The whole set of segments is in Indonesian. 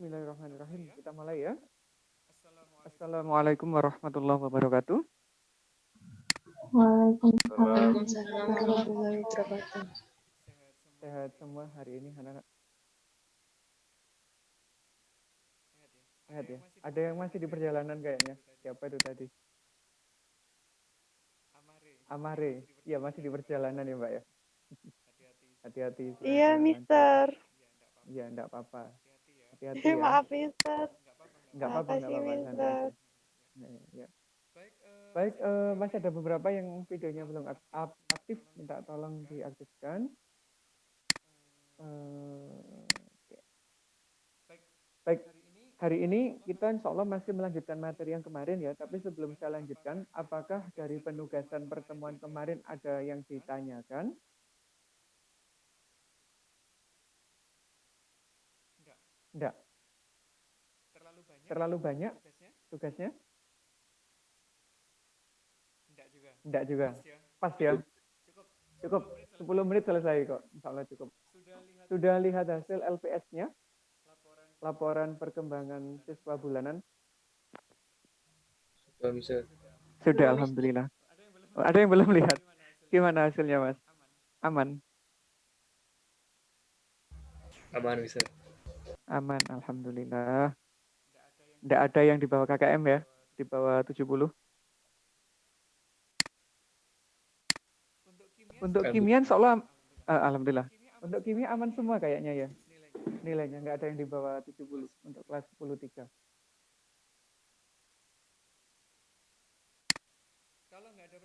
Bismillahirrahmanirrahim. Kita mulai ya. Assalamualaikum warahmatullahi wabarakatuh. Waalaikumsalam Waalaikumsalam warahmatullahi wabarakatuh. Sehat semua hari ini anak-anak? Sehat ya? Ada yang masih di perjalanan kayaknya. Siapa itu tadi? Amare. Iya, masih di perjalanan ya, Mbak ya. Hati-hati Iya, semoga lancar. Mister. Iya, enggak apa-apa. Hati-hati ya. Maaf, Mister. Enggak apa-apa, enggak Makasih, apa-apa, santai Mister. aja. Ya. Baik, masih ada beberapa yang videonya belum aktif, minta tolong diaktifkan. Oke. Baik, hari ini kita insya Allah masih melanjutkan materi yang kemarin ya, tapi sebelum saya lanjutkan, apakah dari penugasan pertemuan kemarin ada yang ditanyakan? Enggak. Terlalu banyak tugasnya? Enggak juga. Pas ya? Cukup. 10 menit selesai kok. Insya Allah cukup. Sudah lihat hasil LPS-nya? Laporan perkembangan siswa bulanan? Sudah, alhamdulillah. Ada yang belum lihat? Gimana hasilnya, Mas? Aman? Aman bisa. Aman, alhamdulillah. Tidak ada yang di bawah KKM ya? Di bawah 70? Untuk kimia, seolah alhamdulillah. Untuk kimia aman semua kayaknya ya. Nilainya nggak ada yang di bawah 70 untuk kelas 10-3.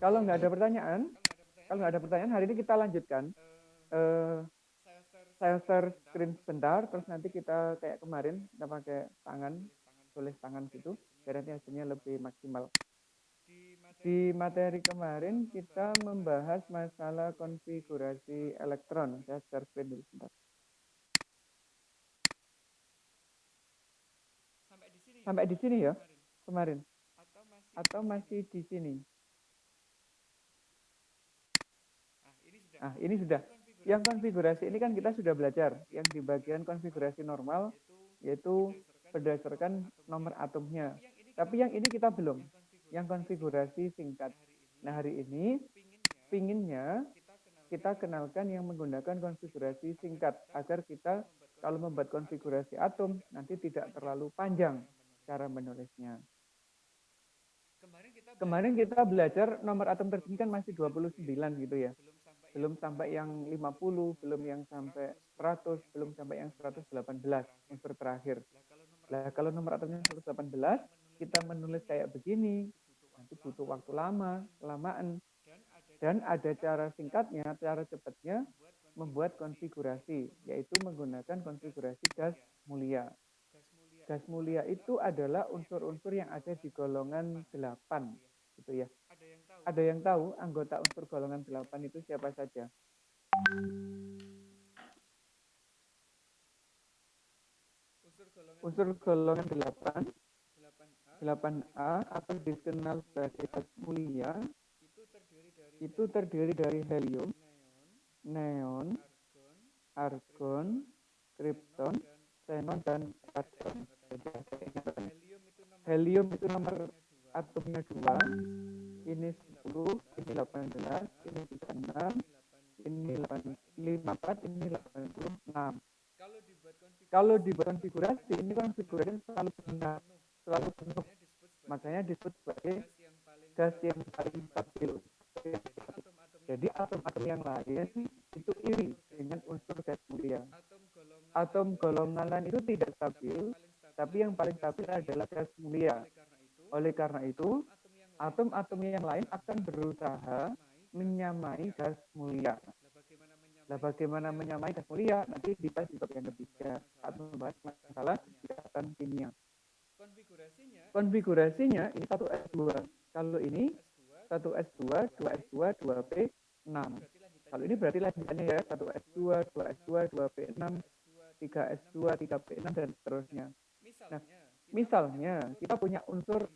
Kalau nggak ada pertanyaan, hari ini kita lanjutkan. Saya share screen sebentar, terus nanti kita kayak kemarin, kita pakai tangan, tulis tangan gitu, biar nanti hasilnya lebih maksimal. Di materi kemarin kita membahas masalah konfigurasi elektron. Saya share screen dulu sebentar. Sampai di sini ya, kemarin. Atau masih di sini? Ini sudah. Yang konfigurasi ini kan kita sudah belajar. Yang di bagian konfigurasi normal, yaitu berdasarkan nomor atomnya. Tapi yang ini kita belum. Yang konfigurasi singkat. Nah, hari ini pinginnya kita kenalkan yang menggunakan konfigurasi singkat. Agar kita kalau membuat konfigurasi atom, nanti tidak terlalu panjang cara menulisnya. Kemarin kita belajar nomor atom tertinggi kan masih 29 gitu ya. Belum sampai yang 50, belum yang sampai 100, belum sampai yang 118 unsur terakhir. Nah, kalau nomor atomnya 118, kita menulis kayak begini, nanti butuh waktu lama, kelamaan. Dan ada cara singkatnya, cara cepatnya membuat konfigurasi, yaitu menggunakan konfigurasi gas mulia. Gas mulia itu adalah unsur-unsur yang ada di golongan 8, gitu ya. Ada yang tahu anggota unsur golongan 8 itu siapa saja? Unsur golongan 8A atau dikenal sebagai gas mulia, itu terdiri dari helium, neon, argon, kripton, xenon, dan radon. Helium itu nomor atomnya 2, ini 10, ini 18, ini 36, ini 54, ini 86. Kalau dibuat konfigurasi, ini konfigurasi selalu benar, selalu penuh. Makanya disebut sebagai gas yang paling stabil. Jadi atom-atom yang lain itu iri dengan unsur gas mulia. Atom golongan lain itu tidak stabil, tapi yang paling stabil adalah gas mulia. Oleh karena itu, atom-atom yang lain akan berusaha menyamai gas mulia. Nah, bagaimana menyamai gas mulia? Nanti dibahas di bab yang ketiga saat membahas masalah ikatan kimia. Konfigurasinya ini 1s2. Kalau ini 1s2, 2s2, 2p6. Kalau ini berarti lanjutannya ya, 1s2, 2s2, 2p6, 3s2, 3p6, dan seterusnya. Nah, misalnya kita punya unsur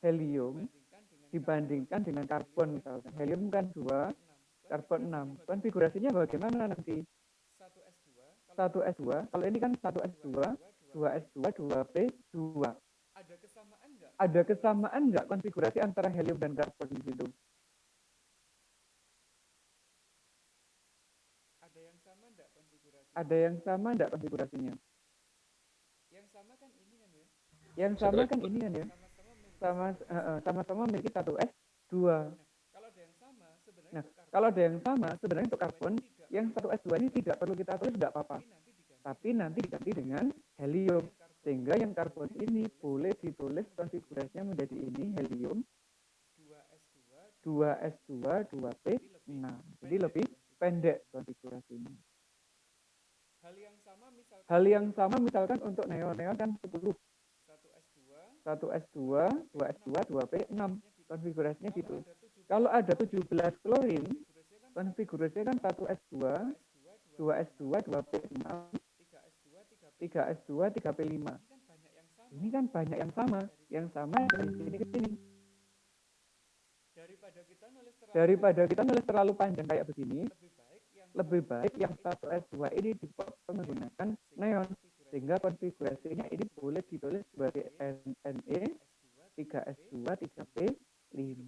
helium dibandingkan dengan karbon misalnya. Helium kan 2, karbon 6. Konfigurasinya bagaimana nanti? 1s2, kalau ini kan 1s2, 2s2, 2p2. Ada kesamaan nggak? Ada kesamaan nggak konfigurasi antara helium dan karbon di situ? Ada yang sama nggak konfigurasi? Ada yang sama nggak konfigurasinya? Yang sama kan ini kan ya? Yang sama kan ini kan ya? Sama-sama memiliki Sama-sama memiliki 1s2. Nah, Kalau ada yang sama sebenarnya untuk karbon, yang 1s2 ini tidak perlu kita tulis, tidak apa-apa. Tapi nanti diganti dengan helium. Sehingga yang karbon ini boleh ditulis konfigurasinya menjadi ini, helium 2s2, 2p6. Jadi lebih pendek konfigurasinya. Hal yang sama misalkan untuk neon kan 10. 1s2, 2s2, 2p6. Konfigurasinya gitu. Kalau ada 17 klorin, konfigurasinya kan 1s2, 2s2, 2p6, 3s2, 3p5. Ini kan banyak yang sama. Yang sama dari sini ke sini. Daripada kita nulis terlalu panjang kayak begini, lebih baik yang 1s2 ini dipotong menggunakan neon. Sehingga konfigurasinya ini boleh ditulis sebagai NE, 3s2, 3p5.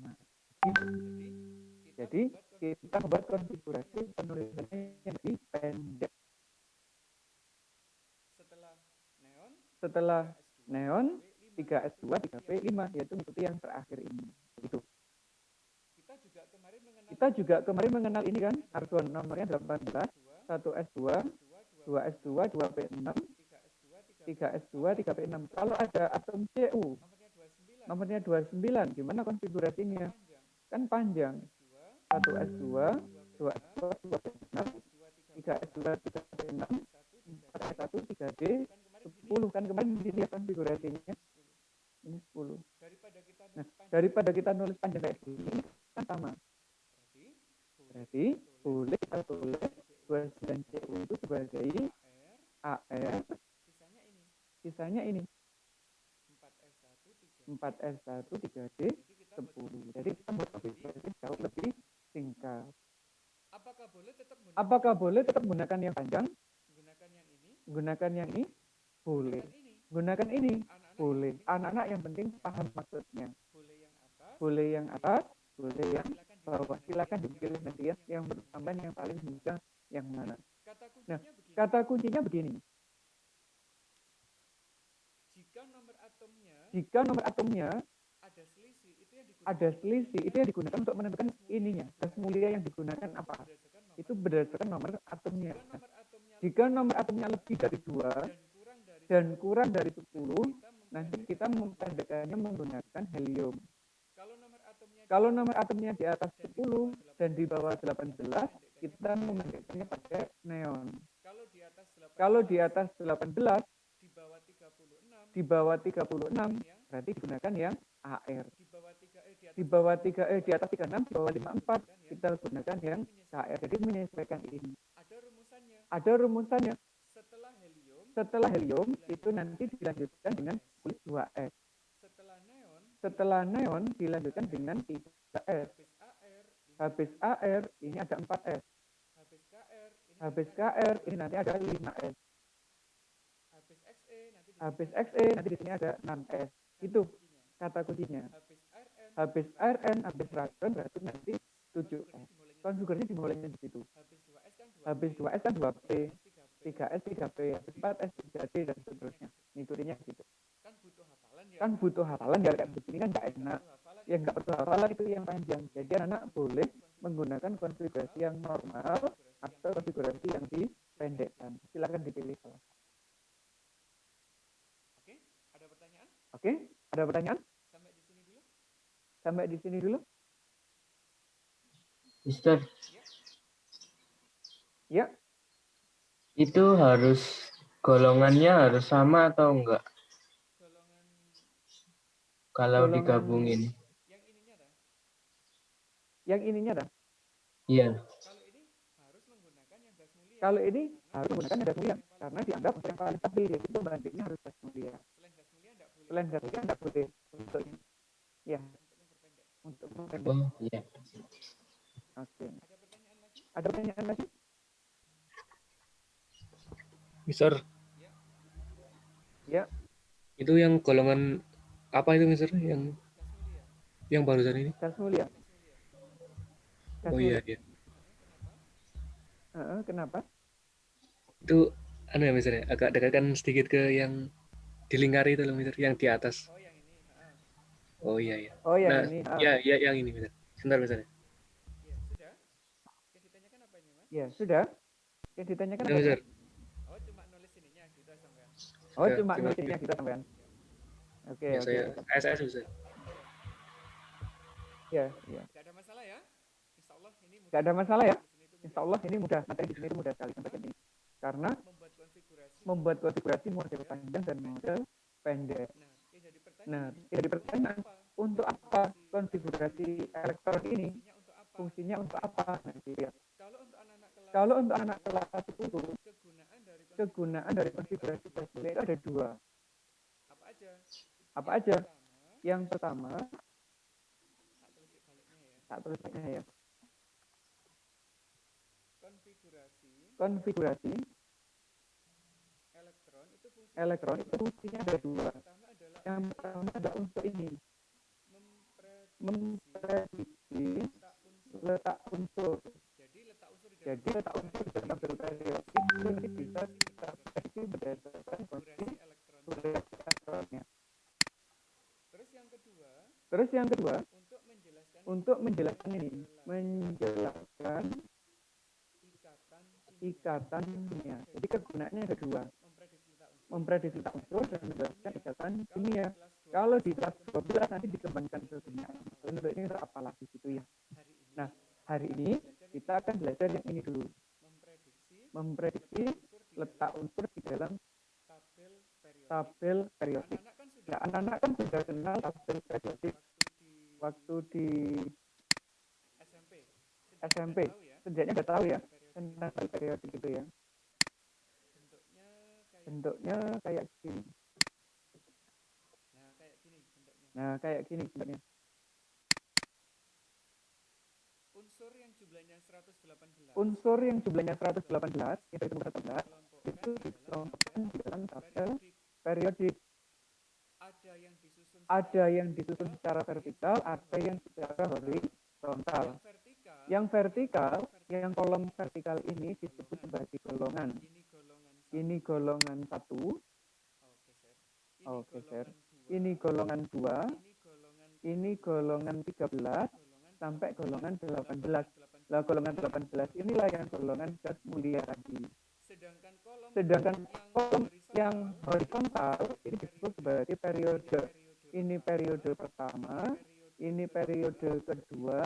Jadi kita membuat konfigurasi penulisannya yang lebih pendek. Setelah neon 3s2, 3p5, yaitu mengikuti yang terakhir ini. Begitu. Kita juga kemarin mengenal ini kan, argon nomornya 18, 1s2, 2s2, 2p6, 3s2, 3p6. Kalau ada atom Cu, nomornya 29, gimana konfigurasinya? Kan panjang. 1s2, 2s2, 2p6, 3s2, 3p6, 4s1, 3d, 10. Kan kemarin dilihat konfigurasinya. Ini 10. Nah, daripada kita nulis panjang kayak gini, kan sama. Berarti boleh kita tulis 29Cu itu sebagai AR, sisanya ini 4S1, 3D, 10. Jadi kita buat konfigurasi jauh lebih singkat. Apakah boleh tetap menggunakan yang panjang? Gunakan yang ini? Boleh. Gunakan ini? Boleh. Anak-anak yang penting paham maksudnya. Boleh yang atas, boleh yang bawah. Silakan dipilih nanti ya, yang bertambahan yang paling mudah yang mana. Nah, kata kuncinya begini. Jika nomor atomnya ada selisih, itu yang digunakan untuk menentukan ininya, gas mulia yang digunakan apa. Itu berdasarkan nomor atomnya. Jika nomor atomnya lebih dari 2 dan kurang dari 10, nanti kita memperbedakannya menggunakan helium. Kalau nomor atomnya di atas 10 dan di bawah 18, kita memperbedakannya pakai neon. Kalau di atas 18, di bawah 36, berarti digunakan yang AR. Di bawah 3, di atas 36, di bawah 54, kita gunakan yang KR. Jadi menyesuaikan ini. Ada rumusannya. Setelah helium, itu nanti dilanjutkan dengan kulit 2S. Setelah neon, dilanjutkan dengan 3S. Habis AR, ini ada 4S. Habis KR, ini nanti ada 5S. Habis XE, nanti di sini ada 6S. Itu kata kuncinya. Habis RN, habis radon, berarti nanti 7S. Konfigurasinya dimulainya di situ. Habis 2S kan 2P, 3S, 3P, habis 4S, 3D, dan seterusnya. Ngikutinya gitu. Kan butuh hafalan, ya kayak begini kan nggak enak. Yang nggak perlu hafalan itu yang panjang. Jadi anak boleh menggunakan konfigurasi yang normal atau konfigurasi yang dipendekkan. Silakan dipilih salah. Oke, ada pertanyaan? Sampai di sini dulu. Mister, Ya, itu harus golongannya harus sama atau enggak? Kalau golongan digabungin. yang ininya dah. Iya. Kalau ini harus menggunakan gas mulia karena dianggap untuk yang paling stabil, yaitu pembandingnya harus gas mulia. Selain gas mulia tidak boleh untuk ini. Ya, untuk memperpendek. Oh, iya. Oke. Ada pertanyaan lagi? Mister, Ya, Itu yang golongan apa itu Mister? Yang barusan ini? gas mulia. Gas Oh iya mulia. iya. Kenapa? Itu ya Mister ya, agak dekatkan sedikit ke yang di lingkar itu loh Mister, yang di atas. Oh, yang ini. Oh iya iya. Oh, yang Nah, ini. ya ya yang ini Mister. Sebentar Mister. Iya, sudah. Yang ditanyakan apa ini, Mas? Ya, sudah. Yang ditanyakan Sudah apa? Mister. Oh, cuma nulis ininya gitu sampean. Oh, Sudah, cuma terima nulisnya kasih. kita sampean. Oke, Ya oke. saya ASS Mister. Ya, ya. Gak ada masalah ya? Insya Allah ini mudah. Gak ada masalah ya. Di sini itu Insya Allah ini mudah. Materi di sini itu mudah sekali sampai ini. Karena membuat konfigurasi model panjang dan model pendek. Nah, Nah, jadi pertanyaan, untuk apa konfigurasi elektron ini? Fungsinya untuk apa? Nah, gitu ya. Kalau untuk anak kelas 10, kegunaan dari konfigurasi tersebut itu ada dua. Apa aja? Yang pertama, tak tulisnya ya. Konfigurasi elektron itu fungsinya ada dua. Yang pertama adalah untuk ini, memprediksi letak unsur. Jadi letak unsur di dalam tabel periodik itu bisa kita prediksi berdasarkan konfigurasi elektronnya. Terus yang kedua, untuk menjelaskan ini, menjelaskan ikatan kimia. Jadi kegunaannya ada dua, memprediksi letak unsur dan menjelaskan ikatan kimia. Kalau di kelas 12 nanti dikembangkan ke kimia. Untuk ini apa lagi gitu ya. Nah, hari ini kita akan belajar yang ini dulu, memprediksi letak unsur di dalam tabel periodik. Nah, anak-anak kan sudah kenal tabel periodik waktu di SMP. Sejaknya udah tahu ya tentang tabel periodik itu ya. Bentuknya kayak gini. Nah, kayak gini bentuknya. Unsur yang jumlahnya 118 itu dikelompokkan di dalam tabel periodik. Ada yang disusun secara vertikal, ada yang secara horizontal. Yang vertikal, yang kolom vertikal ini disebut sebagai golongan. Ini golongan 1. Oke, sir. Ini golongan 2. Ini golongan 13 sampai golongan 18. Nah, golongan 18 inilah yang golongan gas mulia tadi. Sedangkan kolom yang horizontal ini disebut sebagai periode. Ini periode pertama, ini periode kedua,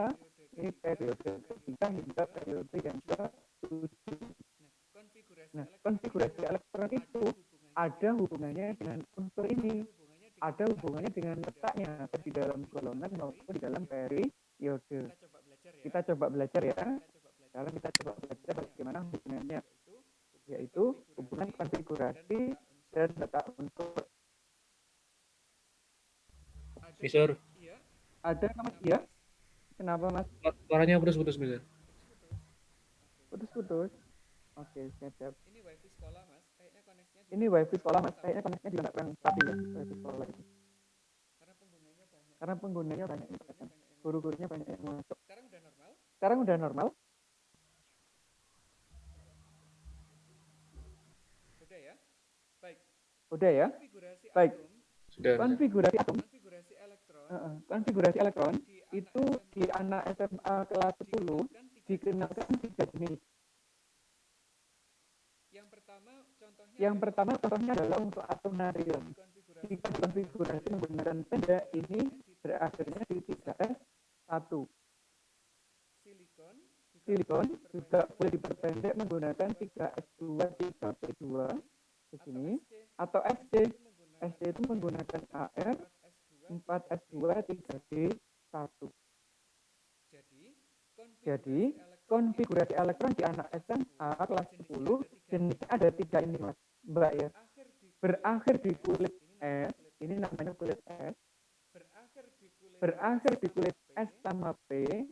ini periode ketiga hingga periode yang ke-7. Nah, konfigurasi elektron itu ada hubungannya dengan unsur ini, ada hubungannya dengan letaknya di dalam golongan maupun di dalam periode. Kita coba belajar ya. Sekarang kita coba belajar bagaimana hubungannya, yaitu hubungan konfigurasi dan letak unsur. Mister, Ada Mas? Ya. Kenapa Mas? suaranya putus-putus Mister. Putus-putus. Oke, siap-siap. ini wifi sekolah, Mas. Kayaknya koneksinya Ini wifi sekolah Mas. Kayaknya koneksinya juga nggak kurang stabil ya wifi sekolah itu. Karena penggunanya banyak, guru-gurunya banyak yang masuk. Sekarang udah normal. Udah ya? Baik. Udah ya? Baik. Sudah. Konfigurasi atom, Konfigurasi elektron konfigurasi elektron itu di anak SMA kelas 10 dikenalkan 3 jenis. Yang pertama contohnya adalah untuk atom natrium. Jika konfigurasi menggunakan pendek, ini berakhirnya di 3S1. Silikon juga boleh diperpendek menggunakan 3S2, 3P2 di sini, atau Sd. Sd itu menggunakan AR 4S2, 3D1. Jadi konfigurasi elektron di anak SMA kelas 10 jenisnya ada 3 ini Mas, Mbak ya. Berakhir di kulit S, ini namanya kulit S. Berakhir di kulit S sama P.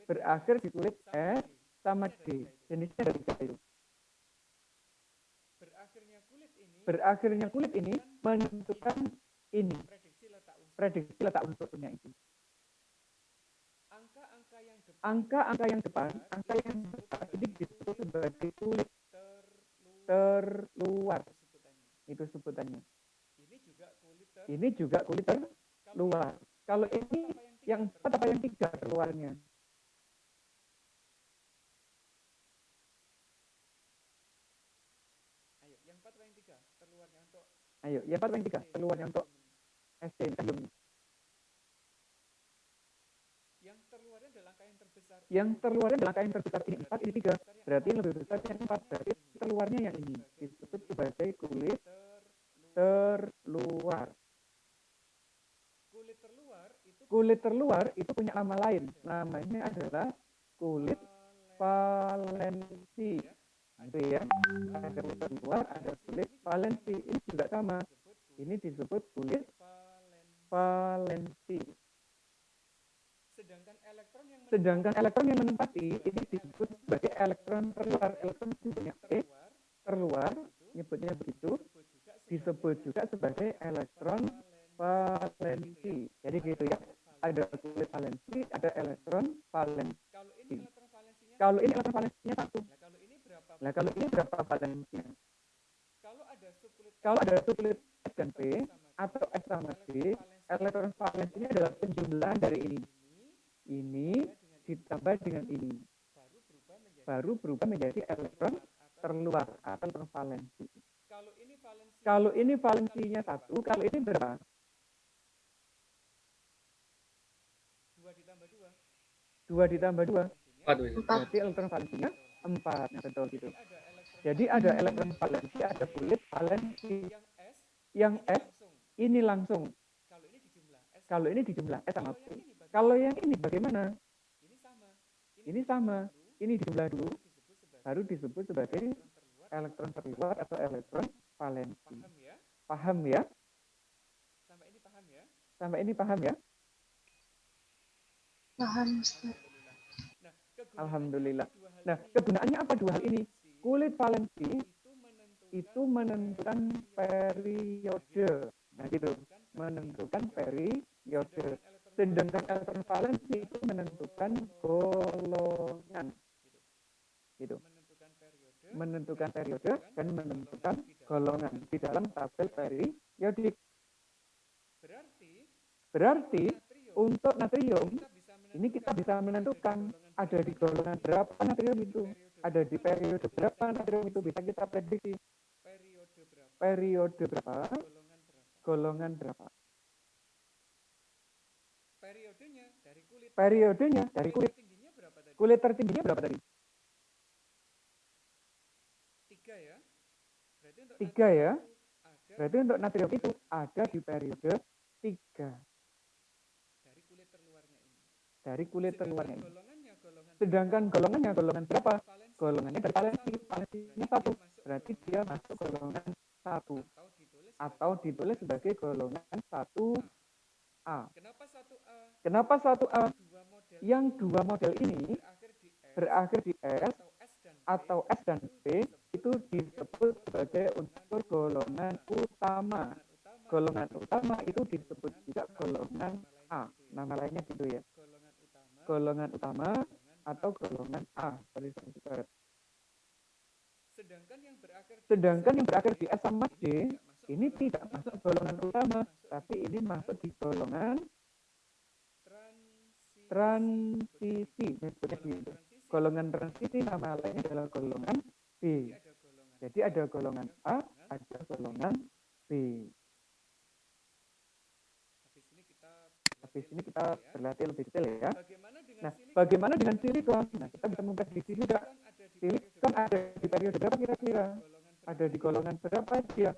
Berakhir di kulit S sama D. Jenisnya ada 3 itu. berakhirnya kulit ini menentukan ini, prediksi letak unsurnya itu. Angka-angka yang depan ini disebut sebagai kulit terluar. Itu sebutannya. Ini juga kulit terluar. Kalau ini yang 4 apa yang 3 terluarnya? Ayo, yang 4 apa yang 3 terluarnya untuk SD sebelumnya? Yang terluarnya adalah angka yang terbesar. Ini 4, ini 3. Berarti yang lebih besar yang 4. Berarti terluarnya yang ini. Disebut sebagai kulit terluar. Kulit terluar itu punya nama lain. Namanya adalah kulit valensi. Itu ya. Ada kulit terluar, ada kulit valensi. Ini juga sama. Ini disebut kulit valensi. Sedangkan elektron yang menempati ini disebut sebagai elektron terluar. Elektron disebutnya E, terluar, nyebutnya begitu, disebut juga sebagai elektron valensi. Jadi gitu ya, ada kulit valensi, ada elektron valensi. Kalau ini elektron valensinya 1. Nah, kalau ini berapa valensinya? Kalau ada subkulit S dan P atau S sama D, elektron valensinya adalah penjumlahan dari ini. Ini ditambah dengan ini. Baru berubah menjadi elektron terluar atau elektron valensi. Kalau ini valensinya 1, kalau ini berapa? 2 ditambah 2. 4. Berarti elektron valensinya 4. Nah, betul gitu. Jadi ada elektron valensi, ada kulit valensi. Yang S ini langsung. Kalau ini dijumlah S sama P. Kalau yang ini bagaimana? Ini sama. Ini dijumlah dulu. Baru disebut sebagai elektron terluar atau elektron valensi. Paham ya? Sampai ini paham ya? Paham, Ustaz. Alhamdulillah. Nah, kegunaannya apa dua hal ini? Kulit valensi itu menentukan periode. Nah, gitu. Menentukan periode. Sedangkan elektron valensi itu menentukan golongan. Gitu. Menentukan periode dan menentukan golongan di dalam tabel periodik. Berarti untuk natrium ini kita bisa menentukan ada di golongan berapa natrium itu, ada di periode berapa natrium itu, bisa kita prediksi. Periode berapa, golongan berapa. Periodenya dari kulit. Kulit tertingginya berapa tadi? 3 ya. Berarti untuk natrium itu ada di periode 3. Dari kulit terluarnya ini. Sedangkan golongannya golongan berapa? Golongannya dari valensi. Valensinya 1. Berarti dia masuk golongan 1. Atau ditulis sebagai golongan 1A. Kenapa 1A? Yang dua model ini berakhir di S atau S dan P itu disebut sebagai unsur golongan utama. Golongan utama itu disebut juga golongan A. Nama lainnya gitu ya. Golongan utama atau golongan A. Sedangkan yang berakhir di S sama D ini tidak masuk golongan utama, tapi ini masuk di golongan transisi. Golongan transisi nama lainnya adalah golongan B. Jadi ada golongan A, ada golongan B. Habis ini kita berlatih lebih detail ya. Nah, bagaimana dengan silikon? Nah, kita bisa memprediksi juga. Silikon ada di periode berapa kira-kira? Ada di golongan berapa dia?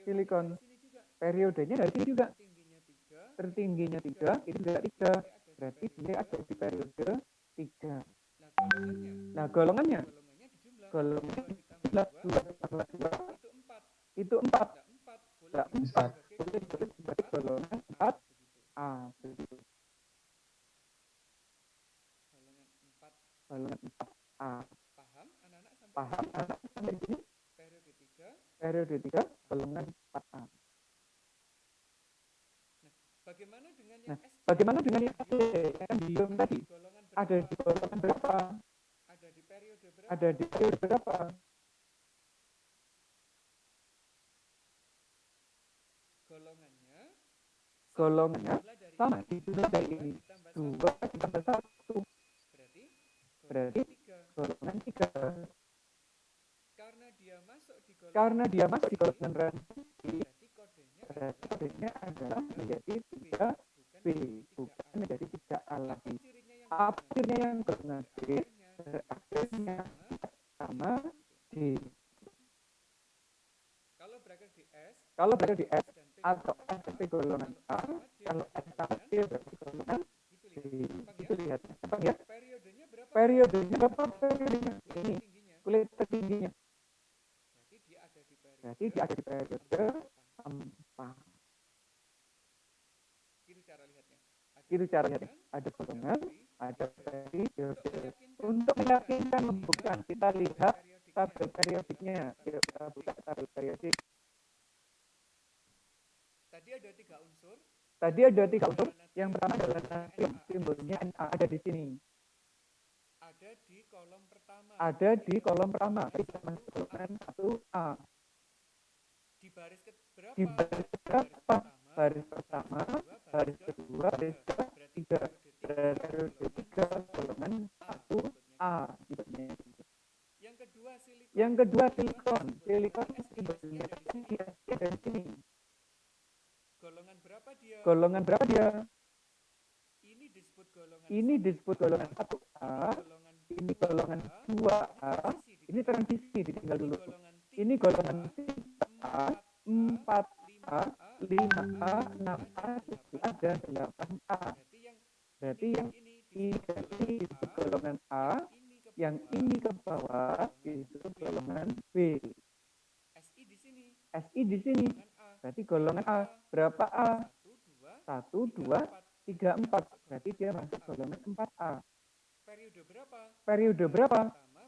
Silikon. Periodenya dari sini juga. Tertingginya 3, ini juga 3. Berarti dia ada di periode 3. Nah, golongannya? Golongannya 2 itu 4. Nah, 4. Itu sebagai golongan 4A. Golongan 4A. Paham sampai di sini periode 3. periode 3 golongan 4A. Bagaimana dengan Nah, yang SC? bagaimana dengan yang scandium tadi? Golongan Ada berapa? di golongan berapa? Ada di periode berapa? Ada di periode berapa? Golongannya Golongannya sama ini. dijumlah dari ini. 2 ditambah 1 Berarti berarti golongan 3. karena dia masuk di golongan Karena dia masuk di golongan transisi, berarti kodenya berarti kodenya adalah menjadi 3B, bukan menjadi 3A lagi. Akhirnya yang golongan B, berakhirnya sama D. kalau berakhir di S Kalau berada di S dan P atau S berarti golongan A, kalau S sama D berarti golongan gitu D. lihat. Itu lihat. Apa ya? Periodenya berapa? Periodenya berapa? Periodenya ini. Tingginya. Kulit tertingginya. Berarti dia ada di periode. Berarti dia ada di periode 4. Itu cara lihatnya. Itu cara lihatnya. Ada golongan, ada periode. Untuk meyakinkan, membuktikan, kita lihat tabel periodiknya. Kita buka tabel periodik. Tadi ada 3 unsur. Tadi ada 3 unsur. Yang pertama adalah natrium, simbolnya Na ada di sini. Ada di kolom pertama. Ada di kolom pertama. Kita masuk golongan 1A. Di baris ke berapa? Di baris berapa? Baris pertama, baris kedua, baris ketiga. Periode 3 golongan 1A. Yang kedua silikon. Yang kedua silikon. Silikon simbolnya ada di sini. Golongan berapa dia? Golongan berapa dia? Ini disebut golongan. Ini disebut golongan 1A. Ini golongan 2A. Ini transisi, ditinggal dulu. Ini golongan 3A, 4A, 5A, 6A, 7A, dan 8A. Berarti yang ini disebut golongan A, yang ini ke bawah disebut golongan B. SI di sini. SI di sini. Berarti golongan A. Berapa A? 1, 2, 3, 4. Berarti dia masuk golongan 4A. Periode berapa? Periode berapa?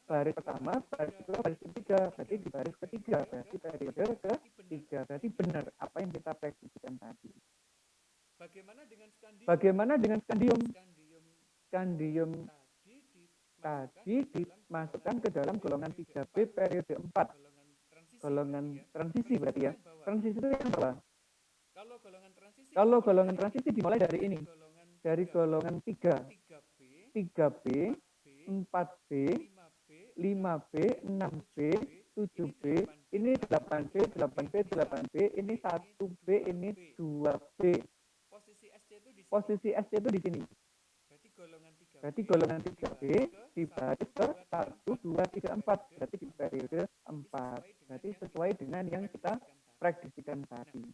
Baris pertama, baris kedua, baris ketiga. Berarti di baris ketiga. Berarti periode ketiga. Berarti benar apa yang kita prediksikan tadi. Bagaimana dengan skandium? Bagaimana dengan skandium? Skandium Skandium tadi dimasukkan ke dalam golongan 3B periode 4. Golongan transisi berarti ya. Transisi itu yang bawah. Kalau golongan transisi dimulai dari ini. Dari golongan 3. 3B, 4B, 5B, 6B, 7B, ini 8B, 8B, 8B, ini 1B, ini 2B. Posisi SC itu di sini. Berarti golongan 3B di baris ke 1, 2, 3, 4. Berarti di periode 4. Berarti sesuai dengan yang kita prediksikan tadi.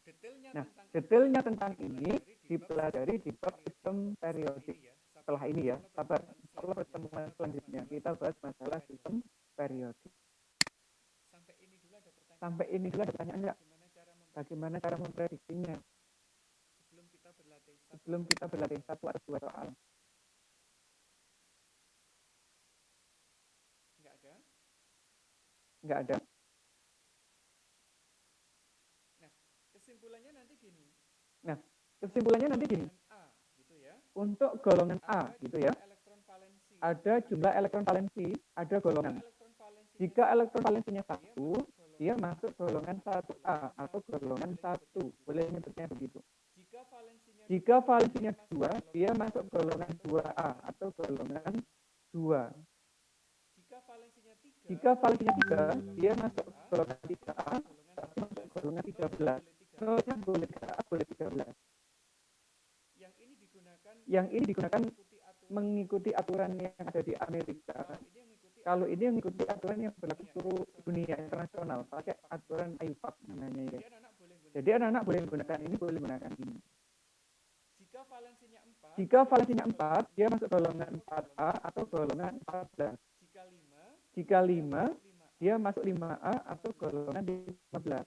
Nah, detailnya tentang ini dipelajari di bab sistem periodik. Setelah ini ya, sabar. Kalau pertemuan selanjutnya kita bahas masalah sistem periodik. Sampai ini dulu ada pertanyaan enggak? Bagaimana cara memprediksinya? Sebelum kita berlatih 1 atau 2 soal. Enggak ada. kesimpulannya nanti gini. Nah, kesimpulannya nanti gini. A, gitu ya. Untuk golongan A, gitu ya. Elektron valensi. Ada jumlah elektron valensi, ada golongan. Jika elektron valensinya 1, dia masuk golongan 1A atau golongan 1. Boleh nyebutnya begitu. Jika valensinya 2, dia masuk golongan 2A atau golongan 2. Jika valensinya 3, dia masuk golongan 3A atau masuk golongan 13. Soalnya boleh 3A, boleh 13. Yang ini digunakan mengikuti aturan yang ada di Amerika. Kalau ini mengikuti aturan yang berlaku seluruh dunia internasional, pakai aturan IUPAC namanya ya. Jadi anak-anak boleh menggunakan ini, boleh menggunakan ini. Jika valensinya 4, dia masuk golongan 4A atau golongan 14. Jika 5, dia masuk 5A atau golongan 15.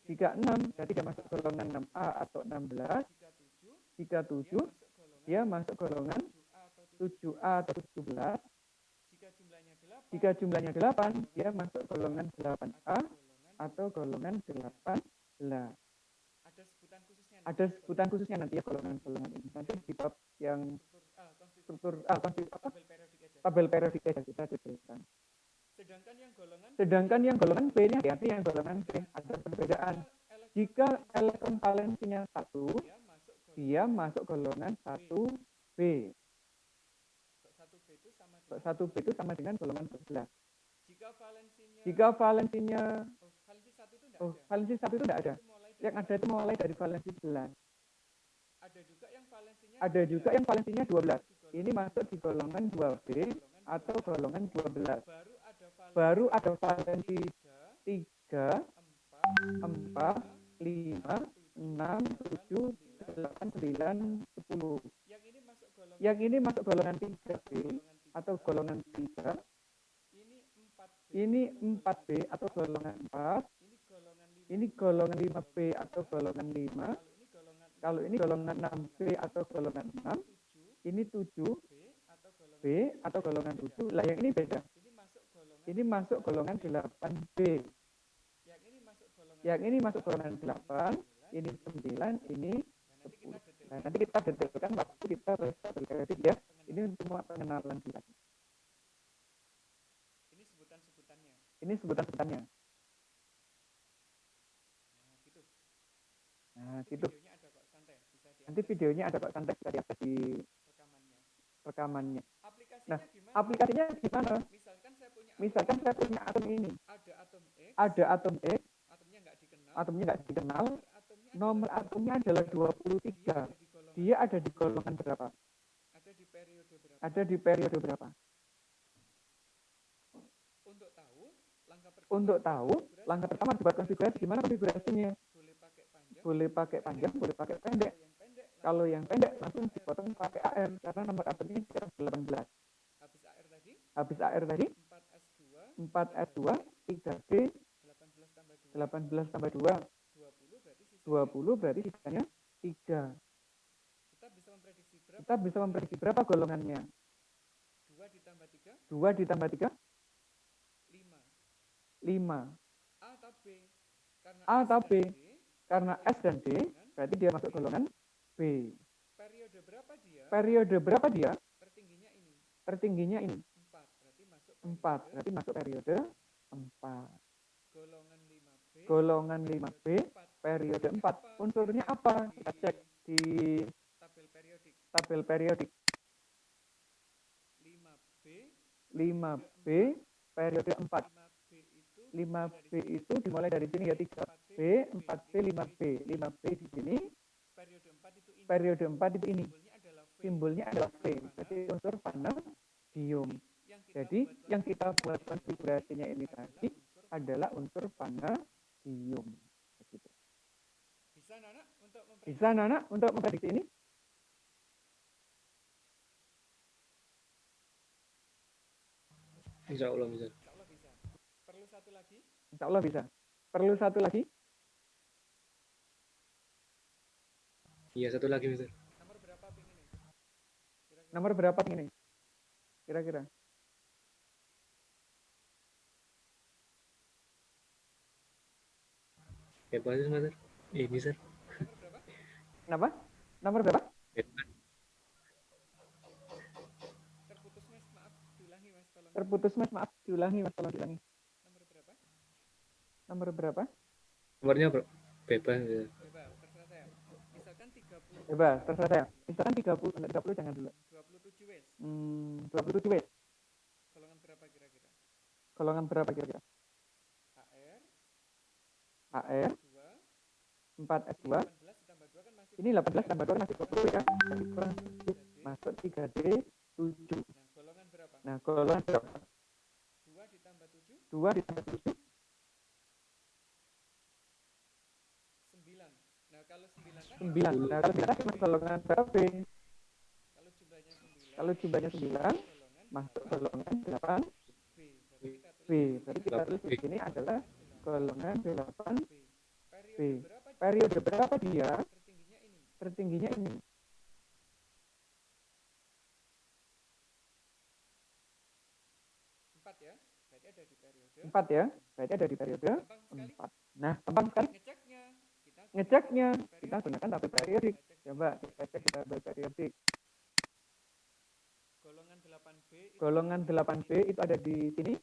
Jika 6, berarti dia masuk golongan 6A atau 16. Jika 7, dia masuk golongan 7A atau 17. Jika jumlahnya 8, dia masuk golongan 8A atau golongan 18. Ada sebutan khususnya. Ada sebutan khususnya nanti ya golongan-golongan ini. Nanti di bab yang struktur tabel periodik aja kita detailkan. Sedangkan yang golongan B ini hati-hati, yang golongan B ada perbedaan. Jika elektron valensinya 1, dia masuk golongan 1B. 1B itu sama dengan golongan 11. Jika valensinya valensi 1 itu tidak ada. Yang ada itu mulai dari valensi 11. Ada juga yang valensinya 12. Ini masuk di golongan 2B atau golongan 12. Baru ada valensi 3, 4, 5, 6, 7, 8, 9, 10. Yang ini masuk golongan 3B atau golongan 3. Ini 4B atau golongan 4. Ini golongan 5B atau golongan 5. Kalau ini golongan 6B atau golongan 6. Ini 7B atau golongan 7. Lah yang ini beda. Ini masuk golongan 8B. Yang ini masuk golongan 8. Ini 9. Ini 10. Nah, nanti kita detailkan waktu kita tabel periodik ya. Ini semua pengenalan kita. Ini sebutan-sebutannya. Nah, gitu. Nanti videonya ada kok, santai, bisa diakses di rekamannya. Nah, aplikasinya gimana? Misalkan saya punya atom ini. Ada atom X. Atomnya nggak dikenal. Nomor atomnya adalah 23. Dia ada di golongan berapa? Ada di periode berapa? Untuk tahu, langkah pertama dibuat konfigurasi. Gimana konfigurasinya? Boleh pakai panjang, boleh pakai pendek. Kalau yang pendek langsung dipotong pakai AR karena nomor atomnya sekitar 18. Habis AR tadi 4S2, 3D, 18 tambah 2, 20 berarti sisanya 3. Kita bisa memprediksi berapa golongannya? 2 ditambah 3? 5. A atau B? Karena S dan D, berarti dia masuk golongan B. Periode berapa dia? Tertingginya ini. 4, berarti masuk periode 4. Golongan 5B, periode 4. Unsurnya apa? Kita cek di tabel periodik. 5B, periode 4. 5B itu dimulai dari sini ya, 3B, 4B, 5B. 5B di sini, periode 4 itu ini. Simbolnya adalah V, jadi unsur vanadium. Jadi yang kita buat konfigurasinya ini tadi adalah unsur vanadium. Begitu. Bisa anak untuk memprediksi ini? Insya Allah bisa. Insya Allah bisa. Perlu satu lagi? Iya, satu lagi, Mister. Nomor berapa ini? Kira-kira? Bebas, Mister. Mister. Kenapa? Nomor berapa? Bebas. Terputus mas, maaf. Diulangi mas, tolong diulangi. Nomor berapa? Nomornya bebas, Mister. Bebas, terserah saya. Misalkan 30, enggak 30 jangan dulu. 27 wes. Golongan berapa kira-kira? AR 4S2. Ini 18 tambah 2 masih 20 ya. Jadi kurang 7. Masuk 3D 7. Nah, golongan berapa? 2 ditambah 7. 9. Nah, kalau 9 masuk golongan berapa B? Kalau jumlahnya 9, masuk golongan 8 B. Berarti kita tulis di sini adalah golongan 8 B. Periode berapa dia? Tertingginya ini. 4 ya. Berarti ada di periode Gampang sekali. 4. Nah, gampang sekali. Ngeceknya Kita gunakan tabel periodik. Coba kita cek di tabel periodik. golongan 8B itu Golongan 8B itu ada di sini.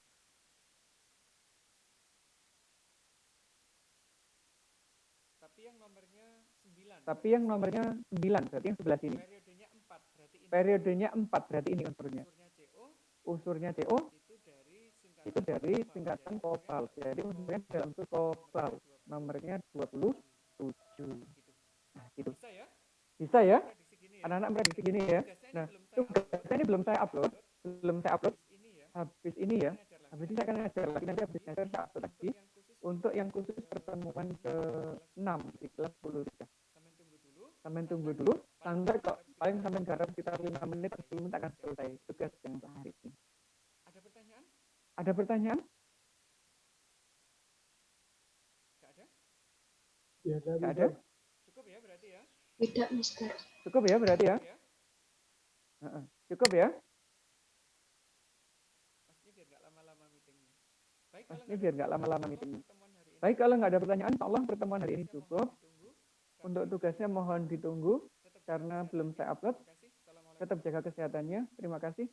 tapi yang nomornya 9. Tapi yang nomornya 9, berarti yang sebelah sini. Periodenya 4, berarti ini. Periodenya 4, berarti ini unsurnya. Unsurnya CO Unsurnya CO itu dari itu dari singkatan kobalt. Jadi unsurnya dalam unsur kobalt. Nomornya 27. gitu. Nah, gitu. Bisa ya? Bisa ya? Prediksi gini ya. Anak-anak prediksi gini ya. Nah, tugasnya ini belum saya upload. Habis ini ya. Habis ini ya. Akan Habis ini saya akan ngajar lagi. Nanti habis ngajar saya upload lagi. Untuk yang khusus pertemuan ke-6 di kelas 10. Sampai tunggu dulu. Sampai kok paling sampai garap sekitar 5 menit atau 10 menit akan selesai tugas yang hari ini. Ada pertanyaan? Ada pertanyaan? Enggak ada? Nggak ada? Cukup ya berarti ya? Tidak, Mister. Cukup ya berarti ya? Ya. Heeh. Cukup ya? Maksudnya biar nggak lama-lama meetingnya. Baik, Mas, kalau ini nggak biar ada nggak lama-lama pertanyaan, meetingnya. pertemuan hari ini Baik, kalau nggak ada pertanyaan, insya Allah pertemuan hari ini tugasnya cukup. mohon ditunggu. Untuk tugasnya mohon ditunggu Tetap jaga karena belum kesehatan saya ya. upload. Terima kasih. Assalamualaikum. Tetap jaga kesehatannya. Terima kasih.